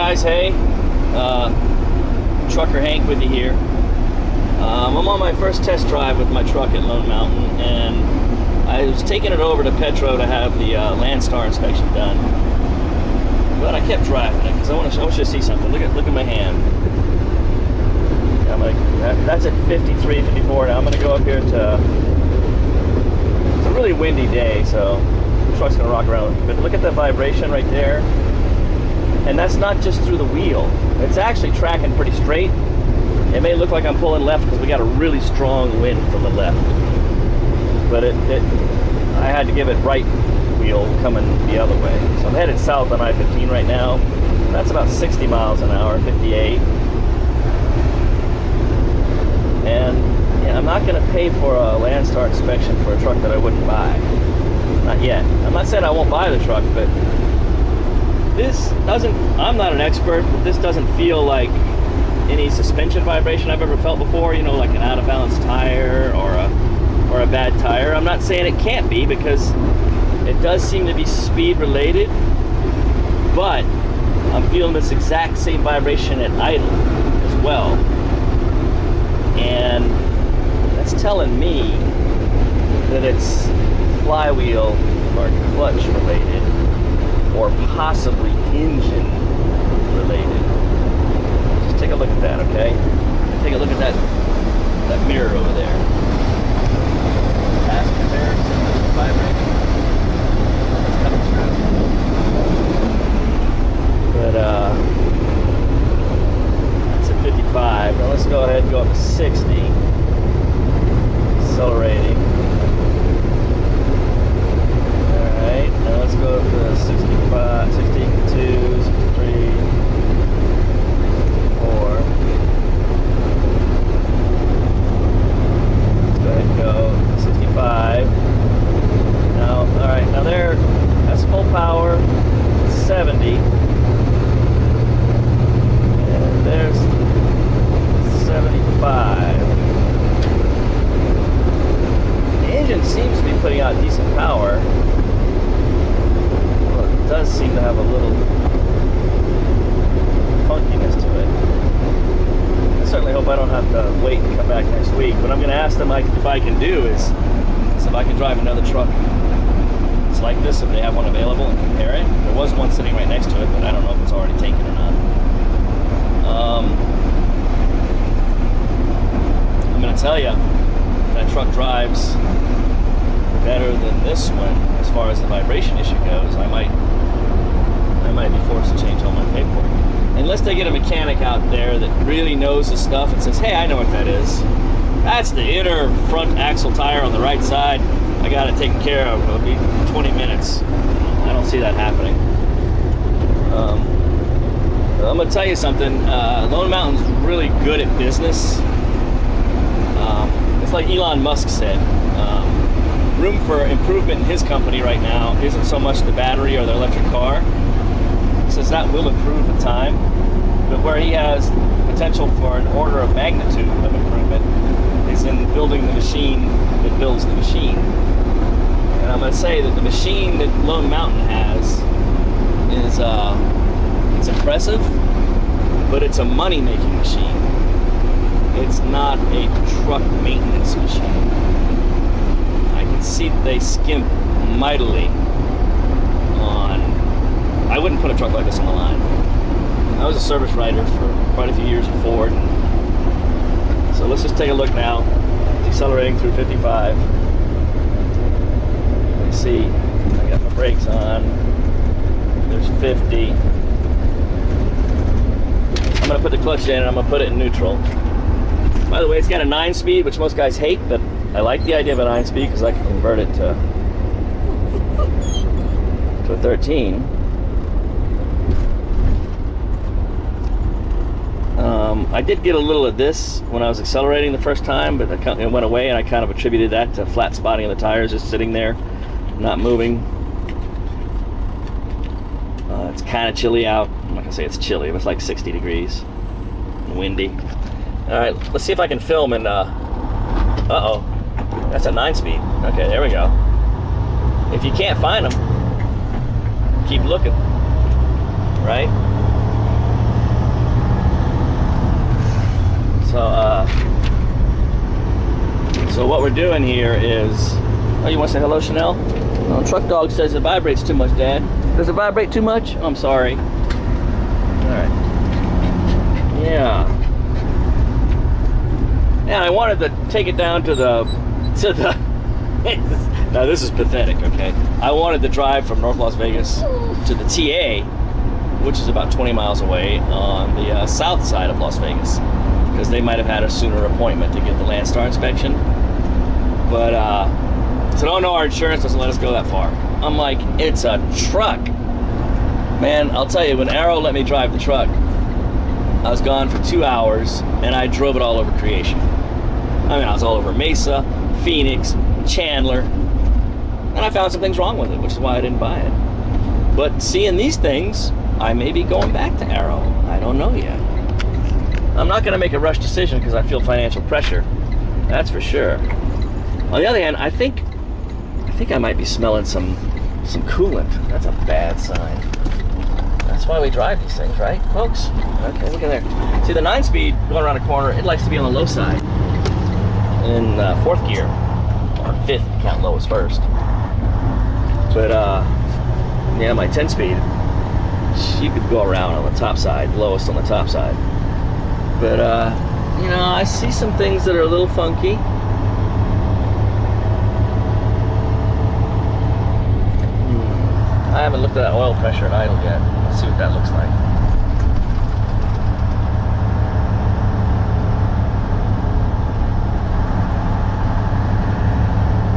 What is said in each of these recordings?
guys, hey, Trucker Hank with you here. I'm on my first test drive with my truck at Lone Mountain, and I was taking it over to Petro to have the Landstar inspection done. But I kept driving it because I want you to see something. Look at my hand. I'm like, that's at 53, 54. Now I'm gonna go up here to. It's a really windy day, so the truck's gonna rock around. But look at that vibration right there. And that's not just through the wheel. It's actually tracking pretty straight. It may look like I'm pulling left because we got a really strong wind from the left. But I had to give it right wheel coming the other way. So I'm headed south on I-15 right now. That's about 60 miles an hour, 58. And yeah, I'm not gonna pay for a Landstar inspection for a truck that I wouldn't buy. Not yet. I'm not saying I won't buy the truck, but this doesn't, I'm not an expert, but this doesn't feel like any suspension vibration I've ever felt before, you know, like an out of balance tire or a bad tire. I'm not saying it can't be, because it does seem to be speed related, but I'm feeling this exact same vibration at idle as well. And that's telling me that it's flywheel or clutch related, or possibly engine related. Just take a look at that, okay? Take a look at that mirror over there. Passenger mirror, vibrating. It's coming through. But that's at 55. Now let's go ahead and go up to 60. Accelerating. Alright, now let's go up to 65, 62, 63, 64. Let's go ahead and go 65. Now, alright, now there, that's full power, 70. And there's 75. The engine seems to be putting out decent power. It does seem to have a little funkiness to it. I certainly hope I don't have to wait and come back next week. What I'm going to ask them if I can do is if I can drive another truck. It's like this, if they have one available, and compare it. There was one sitting right next to it, but I don't know if it's already taken or not. I'm going to tell you, that truck drives better than this one as far as the vibration issue goes. I might be forced to change all my paperwork. Unless they get a mechanic out there that really knows the stuff and says, hey, I know what that is. That's the inner front axle tire on the right side. I got it taken care of. It'll be 20 minutes. I don't see that happening. I'm going to tell you something. Lone Mountain's really good at business. It's like Elon Musk said. Room for improvement in his company right now isn't so much the battery or the electric car. He says that will improve with time, but where he has potential for an order of magnitude of improvement is in building the machine that builds the machine. And I'm going to say that the machine that Lone Mountain has is it's impressive, but it's a money-making machine. It's not a truck maintenance machine. I can see that they skimp mightily on. I wouldn't put a truck like this on the line. I was a service writer for quite a few years at Ford. So let's just take a look now. Decelerating through 55. Let's see. I got my brakes on. There's 50. I'm going to put the clutch in and I'm going to put it in neutral. By the way, it's got a 9-speed, which most guys hate, but I like the idea of a 9-speed because I can convert it to a 13. I did get a little of this when I was accelerating the first time, but it went away, and I kind of attributed that to flat spotting of the tires, just sitting there, not moving. It's kind of chilly out. I'm not gonna say it's chilly, but it's like 60 degrees and windy. All right, let's see if I can film and uh-oh, that's a 9-speed. Okay, there we go. If you can't find them, keep looking, right? So what we're doing here is, oh, you want to say hello, Chanel? Oh, Truck Dog says it vibrates too much, Dad. Does it vibrate too much? Oh, I'm sorry. All right. Yeah. And I wanted to take it down to the now this is pathetic, okay? I wanted to drive from North Las Vegas to the TA, which is about 20 miles away on the south side of Las Vegas, because they might have had a sooner appointment to get the Landstar inspection. But said, oh no, our insurance doesn't let us go that far. I'm like, it's a truck. Man, I'll tell you, when Arrow let me drive the truck, I was gone for 2 hours and I drove it all over Creation. I mean, I was all over Mesa, Phoenix, Chandler, and I found some things wrong with it, which is why I didn't buy it. But seeing these things, I may be going back to Arrow. I don't know yet. I'm not gonna make a rush decision because I feel financial pressure. That's for sure. On the other hand, I think I might be smelling some coolant. That's a bad sign. That's why we drive these things, right, folks? Okay, look at there. See, the 9-speed going around a corner, it likes to be on the low side in 4th gear, or 5th, count low as 1st. But yeah, my 10-speed, you could go around on the top side, lowest on the top side. But you know, I see some things that are a little funky. I haven't looked at that oil pressure in idle yet. Let's see what that looks like.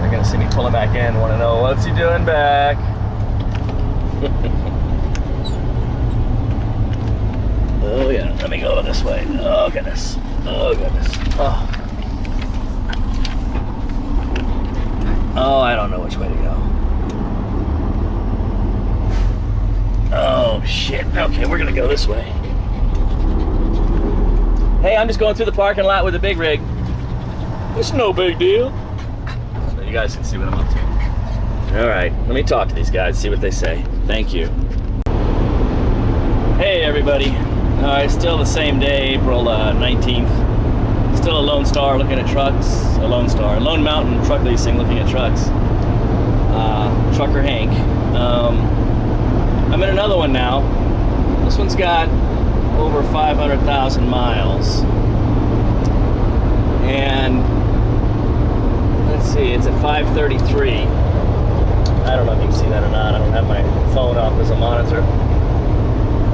They're gonna see me pulling back in, want to know what's he doing back. Oh yeah, let me go this way. Oh goodness. Oh goodness. Oh. Oh, I don't know which way to go. Oh shit. Okay, we're gonna go this way. Hey, I'm just going through the parking lot with a big rig. It's no big deal. So you guys can see what I'm up to. All right, let me talk to these guys, see what they say. Thank you. Hey everybody. It's still the same day, April 19th. Still a Lone Star looking at trucks. A Lone Star. Lone Mountain Truck Leasing looking at trucks. Trucker Hank. I'm in another one now. This one's got over 500,000 miles. And let's see, it's at 533. I don't know if you can see that or not. I don't have my phone up as a monitor.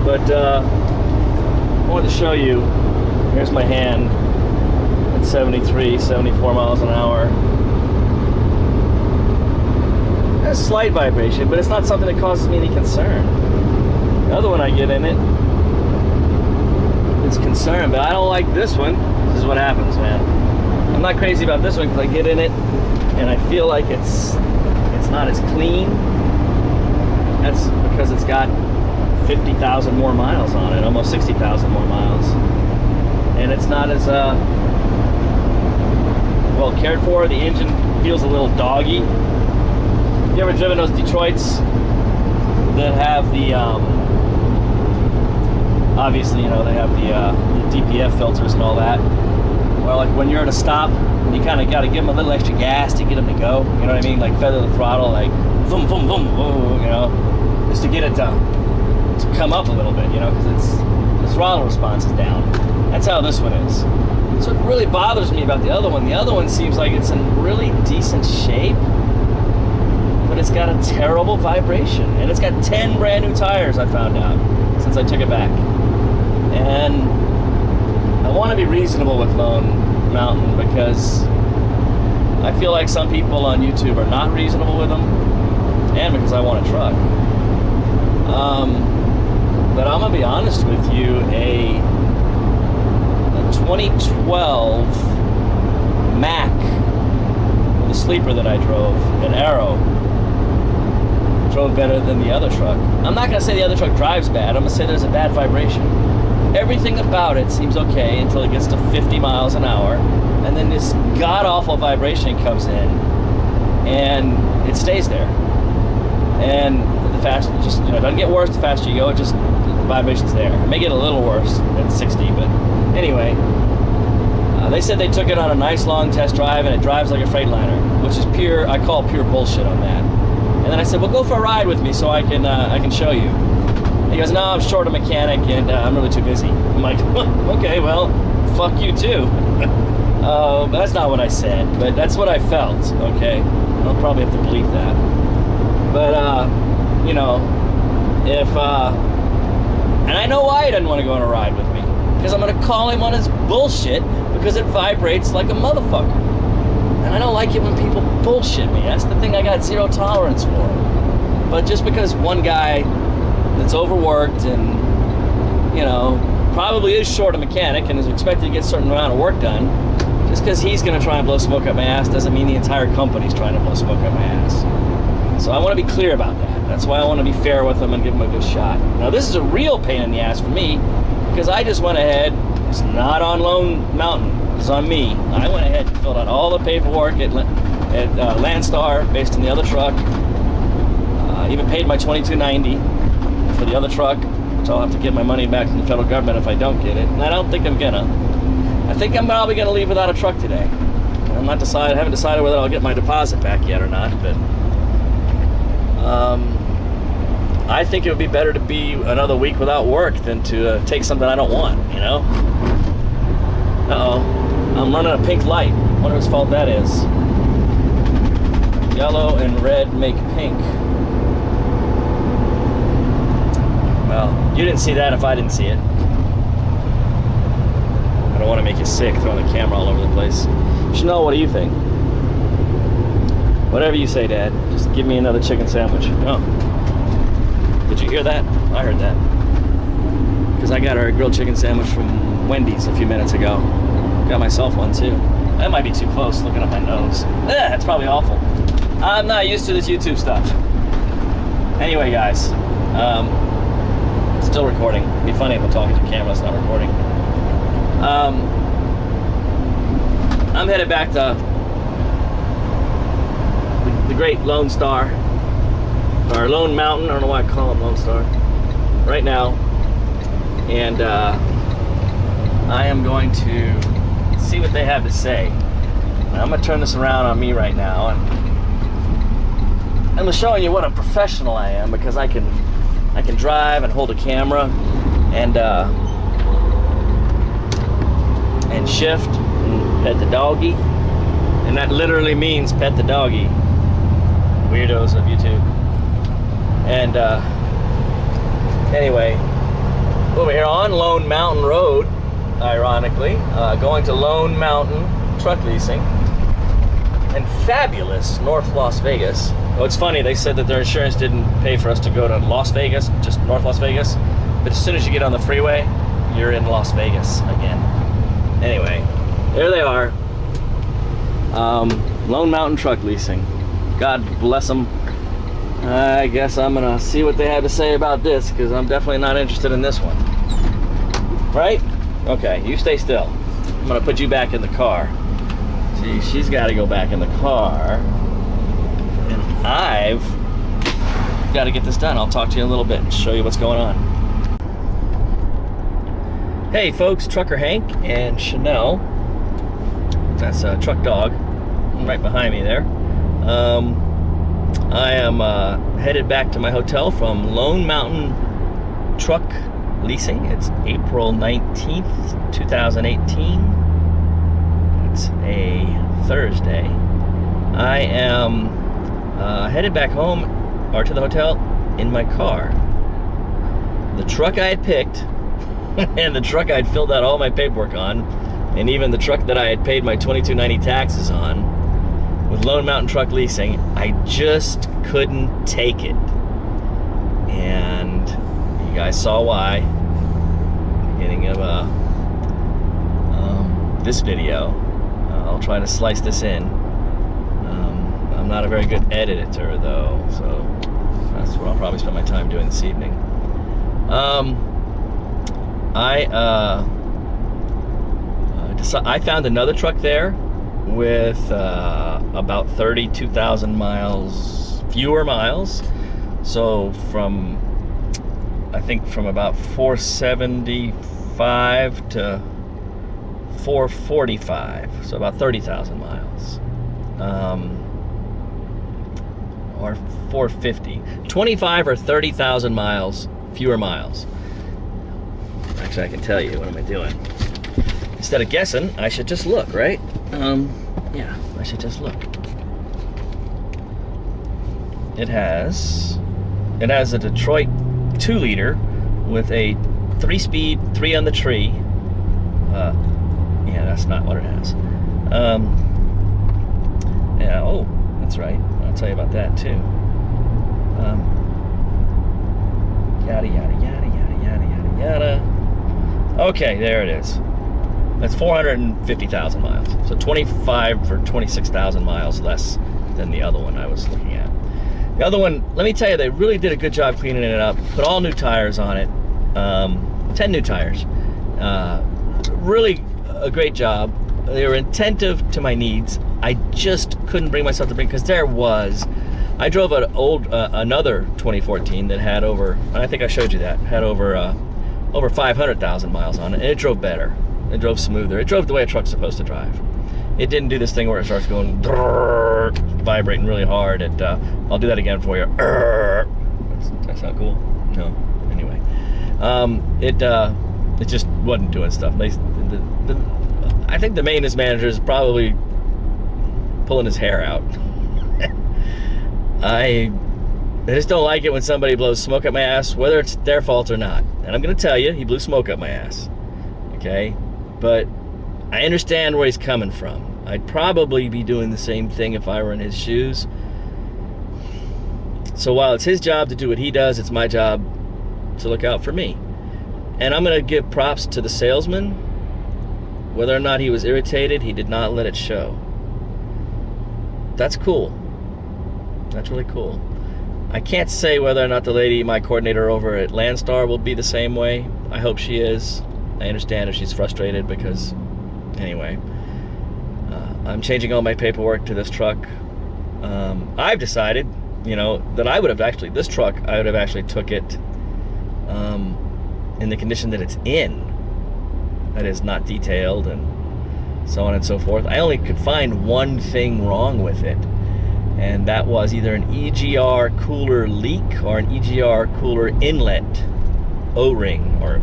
But I wanted to show you, here's my hand at 73, 74 miles an hour. There's a slight vibration, but it's not something that causes me any concern. The other one I get in it, it's concern, but I don't like this one. This is what happens, man. I'm not crazy about this one because I get in it and I feel like it's not as clean. That's because it's got 50,000 more miles on it, almost 60,000 more miles. And it's not as well cared for. The engine feels a little doggy. You ever driven those Detroits that have the, obviously, you know, they have the DPF filters and all that. Well, like when you're at a stop, you kind of got to give them a little extra gas to get them to go. You know what I mean? Like feather the throttle, like boom, boom, boom, whoa, you know, just to get it to come up a little bit, you know, because the throttle response is down. That's how this one is. So it really bothers me about the other one. The other one seems like it's in really decent shape, but it's got a terrible vibration. And it's got 10 brand new tires, I found out, since I took it back. And I want to be reasonable with Lone Mountain because I feel like some people on YouTube are not reasonable with them, and because I want a truck. But I'm gonna be honest with you, a 2012 Mac, the sleeper that I drove, an Arrow, drove better than the other truck. I'm not gonna say the other truck drives bad, I'm gonna say there's a bad vibration. Everything about it seems okay until it gets to 50 miles an hour, and then this god-awful vibration comes in, and it stays there. And the faster, it just, you know, it doesn't get worse the faster you go, it just, the vibration's there. It may get a little worse at 60, but anyway. They said they took it on a nice long test drive and it drives like a Freightliner, which is pure, I call pure bullshit on that. And then I said, well, go for a ride with me so I can show you. He goes, no, I'm short a mechanic and I'm really too busy. I'm like, okay, well, fuck you too. That's not what I said, but that's what I felt, okay? I'll probably have to bleep that. But, you know, if, and I know why he doesn't want to go on a ride with me. Because I'm going to call him on his bullshit because it vibrates like a motherfucker. And I don't like it when people bullshit me. That's the thing I got zero tolerance for. But just because one guy that's overworked and, you know, probably is short a mechanic and is expected to get a certain amount of work done, just because he's going to try and blow smoke up my ass doesn't mean the entire company's trying to blow smoke up my ass. So I want to be clear about that. That's why I want to be fair with him and give him a good shot. Now, this is a real pain in the ass for me because I just went ahead. It's not on Lone Mountain. It's on me. I went ahead and filled out all the paperwork at Landstar based on the other truck. Even paid my $22.90 for the other truck, which I'll have to get my money back from the federal government if I don't get it. And I don't think I'm gonna. I think I'm probably gonna leave without a truck today. I'm not decided. I haven't decided whether I'll get my deposit back yet or not. But I think it would be better to be another week without work than to take something I don't want. You know. Uh-oh. I'm running a pink light. Wonder whose fault that is. Yellow and red make pink. Well, you didn't see that if I didn't see it. I don't want to make you sick throwing the camera all over the place. Chanel, what do you think? Whatever you say, Dad. Just give me another chicken sandwich. Oh. Did you hear that? I heard that. Because I got our grilled chicken sandwich from Wendy's a few minutes ago. Got myself one too. That might be too close looking at my nose. That's probably awful. I'm not used to this YouTube stuff. Anyway, guys. Still recording. It'd be funny if I'm talking to the camera, it's not recording. I'm headed back to the great Lone Star, or Lone Mountain, I don't know why I call him Lone Star, right now. And I am going to see what they have to say. And I'm going to turn this around on me right now. And I'm showing you what a professional I am because I can drive and hold a camera and shift and pet the doggy, and that literally means pet the doggy. Weirdos of YouTube. And anyway, over here on Lone Mountain Road, ironically, going to Lone Mountain Truck Leasing in fabulous North Las Vegas. Oh, it's funny, they said that their insurance didn't pay for us to go to Las Vegas, just North Las Vegas. But as soon as you get on the freeway, you're in Las Vegas again. Anyway, there they are. Lone Mountain Truck Leasing. God bless them. I guess I'm gonna see what they have to say about this because I'm definitely not interested in this one. Right? Okay, you stay still. I'm gonna put you back in the car. See, she's gotta go back in the car. And I've got to get this done. I'll talk to you in a little bit and show you what's going on. Hey folks, Trucker Hank and Chanel. That's a truck dog right behind me there. I am headed back to my hotel from Lone Mountain Truck Leasing. It's April 19th, 2018. It's a Thursday. I am headed back home, or to the hotel, in my car. The truck I had picked, and the truck I'd filled out all my paperwork on, and even the truck that I had paid my $22.90 taxes on, with Lone Mountain Truck Leasing, I just couldn't take it. And you guys saw why. Beginning of this video. I'll try to slice this in. I'm not a very good editor though, so that's what I'll probably spend my time doing this evening. I found another truck there with about 32,000 miles, fewer miles. So I think from about 475 to 445, so about 30,000 miles. Or 450. 25 or 30,000 miles, fewer miles. Actually, I can tell you. What am I doing? Instead of guessing, I should just look, right? Yeah, I should just look. It has a Detroit 2-liter with a 3-speed, 3 on the tree. Yeah, that's not what it has. Yeah, oh, that's right. I'll tell you about that too. Yada, yada, yada, yada, yada, yada, yada. Okay, there it is. That's 450,000 miles. So 25 or 26,000 miles less than the other one I was looking at. The other one, let me tell you, they really did a good job cleaning it up. Put all new tires on it. 10 new tires. Really a great job. They were attentive to my needs. I just couldn't bring myself to because I drove an old, another 2014 that had over, I think I showed you that, had over 500,000 miles on it, and it drove better. It drove smoother. It drove the way a truck's supposed to drive. It didn't do this thing where it starts going, vibrating really hard. I'll do that again for you. That's not cool. No. Anyway, it just wasn't doing stuff. I think the maintenance manager is probably pulling his hair out. I just don't like it when somebody blows smoke up my ass, whether it's their fault or not. And I'm going to tell you, he blew smoke up my ass. Okay? But I understand where he's coming from. I'd probably be doing the same thing if I were in his shoes. So while it's his job to do what he does, it's my job to look out for me. And I'm going to give props to the salesman. Whether or not he was irritated, he did not let it show. That's cool. That's really cool. I can't say whether or not the lady, my coordinator over at Landstar, will be the same way. I hope she is. I understand if she's frustrated because, anyway, I'm changing all my paperwork to this truck. I've decided, that I would have actually, this truck, I would have actually took it in the condition that it's in. That is not detailed and so on and so forth. I only could find one thing wrong with it, and that was either an EGR cooler leak or an EGR cooler inlet O-ring or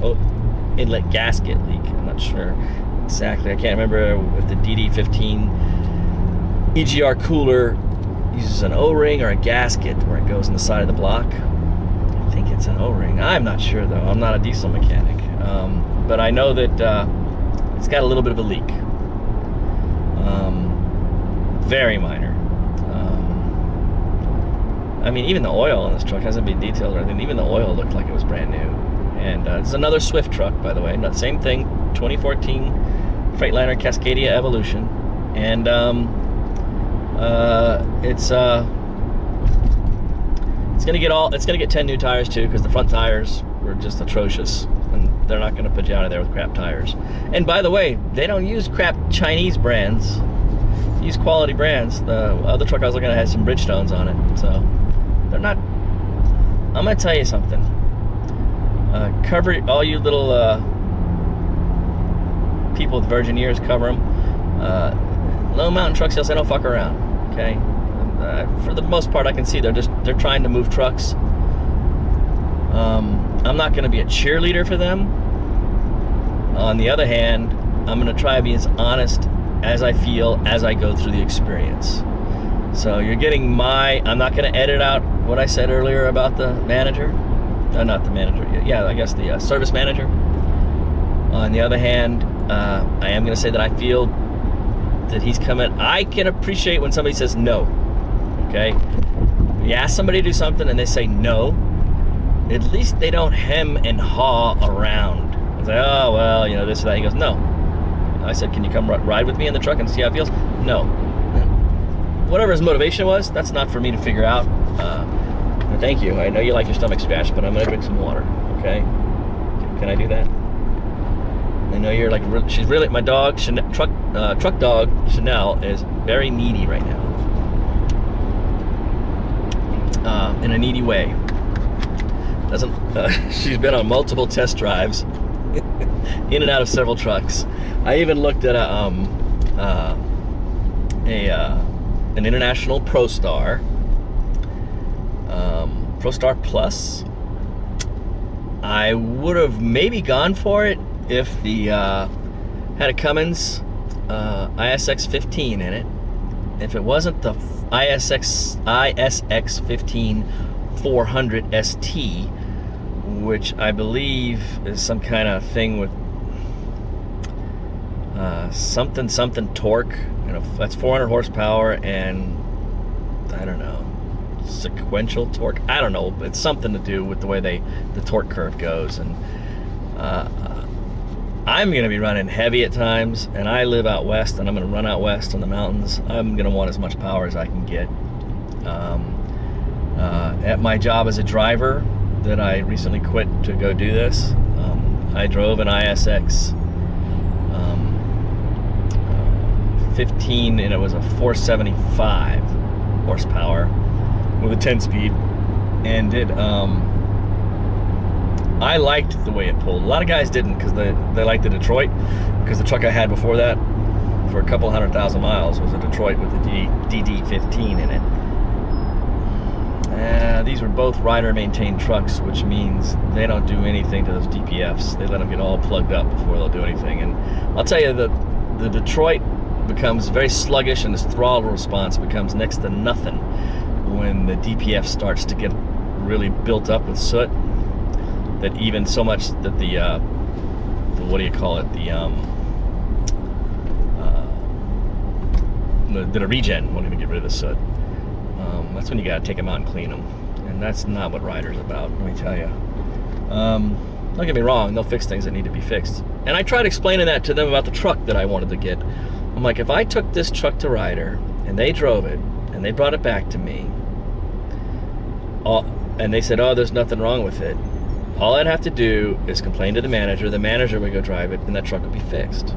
inlet gasket leak. I'm not sure exactly. I can't remember if the DD15 EGR cooler uses an O-ring or a gasket where it goes in the side of the block. I think it's an O-ring. I'm not sure though. I'm not a diesel mechanic. But I know that it's got a little bit of a leak. Very minor. I mean, even the oil in this truck hasn't been detailed or anything. Even the oil looked like it was brand new. And it's another Swift truck, by the way. Not same thing. 2014 Freightliner Cascadia Evolution. And it's gonna get 10 new tires too, because the front tires were just atrocious. And they're not going to put you out of there with crap tires. And by the way, they don't use crap Chinese brands. They use quality brands. The other truck I was looking at had some Bridgestones on it. So they're not... I'm going to tell you something. Cover all you little people with virgin ears, cover them. Low mountain truck sales, they don't fuck around. Okay? For the most part, I can see they're trying to move trucks. I'm not going to be a cheerleader for them. On the other hand, I'm going to try to be as honest as I feel as I go through the experience. So you're getting I'm not going to edit out what I said earlier about the manager. Not the manager. Yeah, I guess the service manager. On the other hand, I am going to say that I feel that he's coming. I can appreciate when somebody says no. Okay? You ask somebody to do something and they say no. At least they don't hem and haw around. It's like, oh, well, this or that. He goes, no. I said, can you come ride with me in the truck and see how it feels? No. Whatever his motivation was, that's not for me to figure out. Thank you. I know you like your stomach scratched, but I'm going to drink some water, okay? Can I do that? I know you're like, she's really, my dog, truck dog, Chanel, is very needy right now. In a needy way. She's been on multiple test drives. in and out of several trucks. I even looked at an International ProStar, ProStar Plus. I would have maybe gone for it if the had a Cummins ISX 15 in it. If it wasn't the ISX 15 400 ST, which I believe is some kind of thing with something torque. You know, that's 400 horsepower and I don't know, sequential torque. I don't know. It's something to do with the way the torque curve goes. And I'm going to be running heavy at times, and I live out west, and I'm going to run out west on the mountains. I'm going to want as much power as I can get. At my job as a driver that I recently quit to go do this, I drove an ISX 15, and it was a 475 horsepower with a 10-speed, and it I liked the way it pulled. A lot of guys didn't, because they liked the Detroit, because the truck I had before that for a couple 100,000 miles was a Detroit with the DD15 in it. These were both rider maintained trucks, which means they don't do anything to those DPFs. They let them get all plugged up before they'll do anything. And I'll tell you, the Detroit becomes very sluggish, and its throttle response becomes next to nothing when the DPF starts to get really built up with soot. That even so much that the what do you call it, the regen won't even get rid of the soot. That's when you gotta take them out and clean them, and that's not what Ryder's about, let me tell you. Don't get me wrong, they'll fix things that need to be fixed. And I tried explaining that to them about the truck that I wanted to get. I'm like, if I took this truck to Ryder and they drove it and they brought it back to me, and they said, oh, there's nothing wrong with it, all I'd have to do is complain to the manager would go drive it, and that truck would be fixed.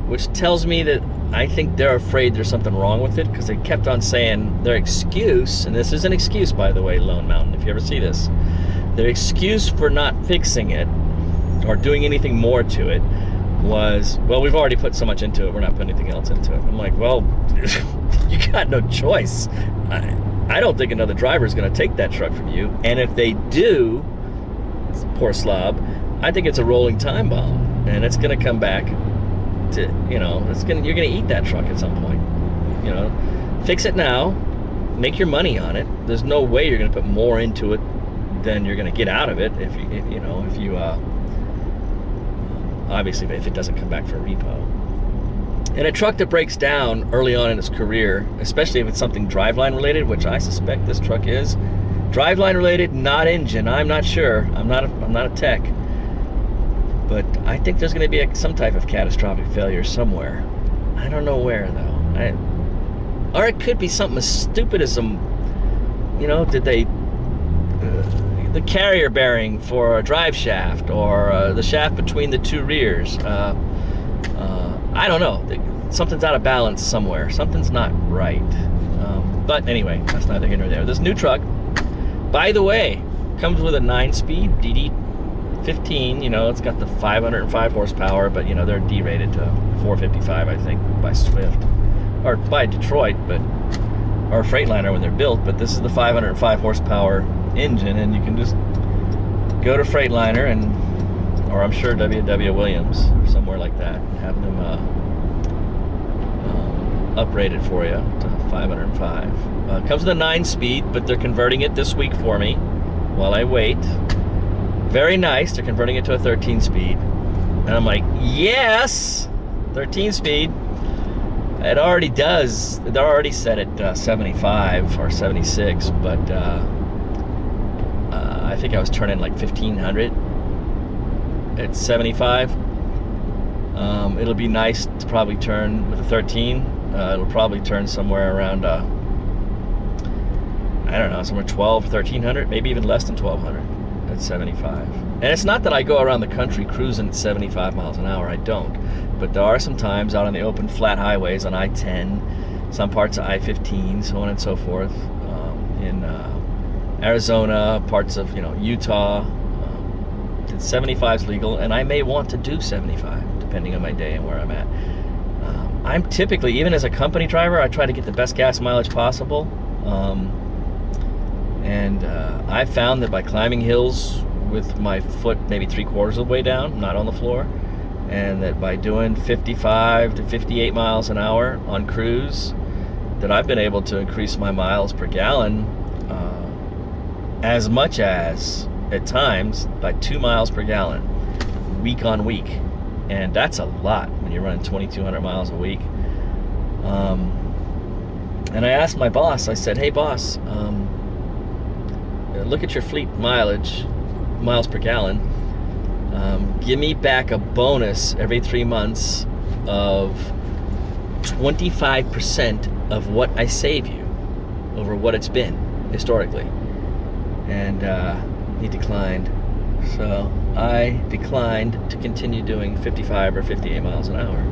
Which tells me that I think they're afraid there's something wrong with it, because they kept on saying their excuse, and this is an excuse, by the way, Lone Mountain, if you ever see this, their excuse for not fixing it or doing anything more to it was, well, we've already put so much into it, we're not putting anything else into it. I'm like, well, you got no choice. I don't think another driver is going to take that truck from you, and if they do, poor slob, I think it's a rolling time bomb, and it's going to come back to, you know, you're going to eat that truck at some point. You know, fix it now, make your money on it. There's no way you're going to put more into it than you're going to get out of it if you obviously if it doesn't come back for a repo. And a truck that breaks down early on in its career, especially if it's something driveline related, which I suspect this truck is, driveline related, not engine. I'm not sure. I'm not a tech, but I think there's going to be some type of catastrophic failure somewhere. I don't know where though. Or it could be something as stupid as some, you know, did they the carrier bearing for a drive shaft, or the shaft between the two rears. I don't know. Something's out of balance somewhere. Something's not right. But anyway, that's neither here nor there. This new truck, by the way, comes with a 9-speed DD15. You know, it's got the 505 horsepower, but you know, they're derated to 455, I think, by Swift or by Detroit, but or Freightliner when they're built. But this is the 505 horsepower engine, and you can just go to Freightliner or I'm sure W.W. Williams or somewhere like that, and have them uprated for you to 505. Comes with a 9-speed, but they're converting it this week for me while I wait. Very nice. They're converting it to a 13-speed, and I'm like, yes, 13-speed. It already does. They're already set at 75 or 76, but I think I was turning like 1,500 at 75. It'll be nice to probably turn with a 13. It'll probably turn somewhere around, I don't know, somewhere 1,300, maybe even less than 1,200 at 75. And it's not that I go around the country cruising at 75 miles an hour. I don't. But there are some times out on the open flat highways on I-10, some parts of I-15, so on and so forth, in Arizona, parts of, you know, Utah, It's 75 is legal, and I may want to do 75 depending on my day and where I'm at. I'm typically, even as a company driver, I try to get the best gas mileage possible. I found that by climbing hills with my foot maybe 3/4 of the way down, not on the floor, and that by doing 55 to 58 miles an hour on cruise, that I've been able to increase my miles per gallon as much as, at times, by 2 miles per gallon, week on week. And that's a lot when you're running 2,200 miles a week. And I asked my boss, I said, hey boss, look at your fleet mileage, miles per gallon. Give me back a bonus every 3 months of 25% of what I save you over what it's been historically. And he declined. So I declined to continue doing 55 or 58 miles an hour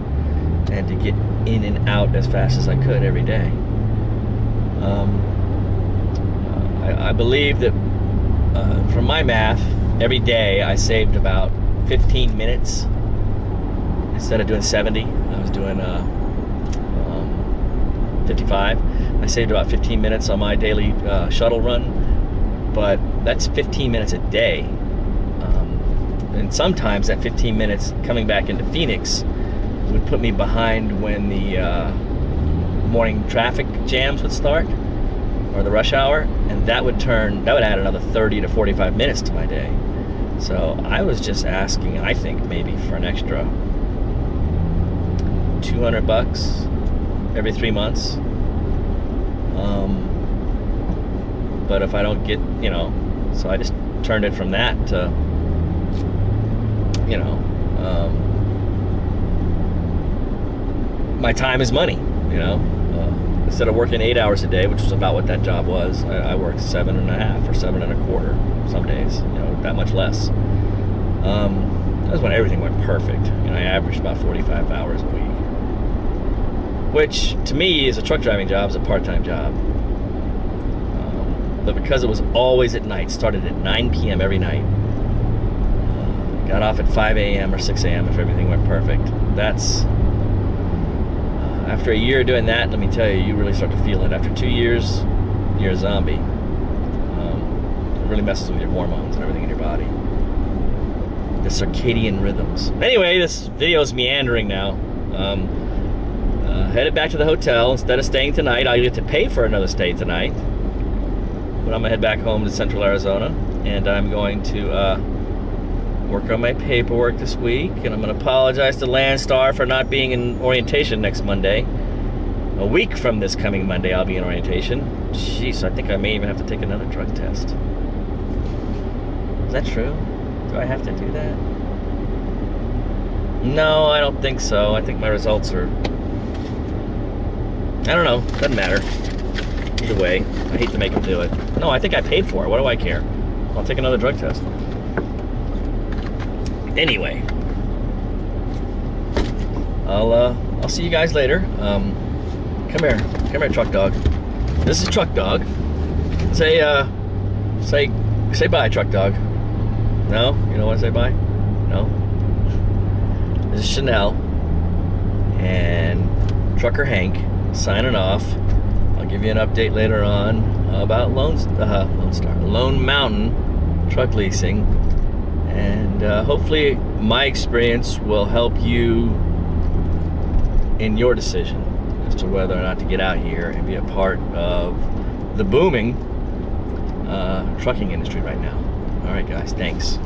and to get in and out as fast as I could every day. I believe that from my math, every day I saved about 15 minutes. Instead of doing 70, I was doing 55. I saved about 15 minutes on my daily shuttle run, but that's 15 minutes a day. And sometimes that 15 minutes coming back into Phoenix would put me behind when the morning traffic jams would start, or the rush hour, and that would add another 30 to 45 minutes to my day. So I was just asking, I think, maybe for an extra $200 every 3 months. But if I don't get, so I just turned it from that to, my time is money, Instead of working 8 hours a day, which was about what that job was, I worked 7.5 or 7.25 some days, that much less. That was when everything went perfect. I averaged about 45 hours a week, which to me, as a truck driving job, is a part-time job. But because it was always at night, started at 9 p.m. every night, got off at 5 a.m. or 6 a.m. if everything went perfect. That's after a year doing that, let me tell you, you really start to feel it. After 2 years, you're a zombie. It really messes with your hormones and everything in your body. The circadian rhythms. Anyway, this video is meandering now. Headed back to the hotel. Instead of staying tonight, I get to pay for another stay tonight. But I'm gonna head back home to Central Arizona, and I'm going to work on my paperwork this week, and I'm going to apologize to Landstar for not being in orientation next Monday. A week from this coming Monday, I'll be in orientation. Jeez, I think I may even have to take another drug test. Is that true? Do I have to do that? No, I don't think so. I think my results are... I don't know. Doesn't matter. Either way, I hate to make them do it. No, I think I paid for it. What do I care? I'll take another drug test. Anyway, I'll see you guys later. Come here, truck dog. This is truck dog. Say bye, truck dog. No, you don't want to say bye? No. This is Chanel and Trucker Hank signing off. I'll give you an update later on about Lone Mountain truck leasing. And hopefully my experience will help you in your decision as to whether or not to get out here and be a part of the booming trucking industry right now. All right, guys, thanks.